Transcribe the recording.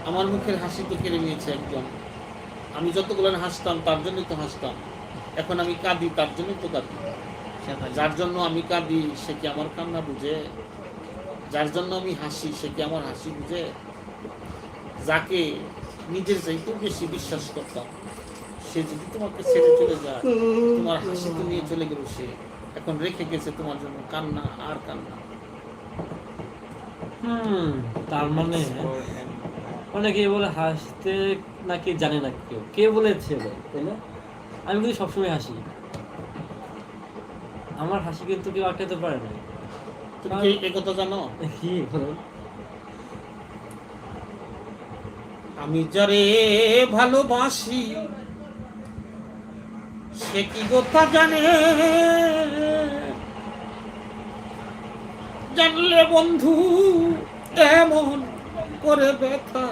আমার মুখের হাসি তো কেড়ে নিয়েছে একজন। আমি যতগুলো হাসতাম তার জন্যই তো হাসতাম, এখন আমি কাঁদি তার জন্যই তো কাঁদি। যার জন্য আমি কাঁদি সে কি আমার কান্না বুঝে? যার জন্য আমি হাসি সে কি আমার হাসি বুঝে? যাকে নিজের চাইতেও বেশি বিশ্বাস করতাম সে যদি তোমাকে ছেড়ে চলে যায়, তোমার হাসি তো নিয়ে চলে গেল, সে এখন রেখে গেছে তোমার জন্য কান্না আর কান্না। তার মানে অনেকে বলে হাসতে নাকি জানে না কেউ, কে বলেছে তাই না? আমি কিন্তু সবসময় হাসি, আমার হাসি কিন্তু কেউ আটকাতে পারে না। তুমি কি এই কথা জানো? কি আমি যারে ভালোবাসি সে কি কথা জানে, জানলে বন্ধু এমন করে ব্যথা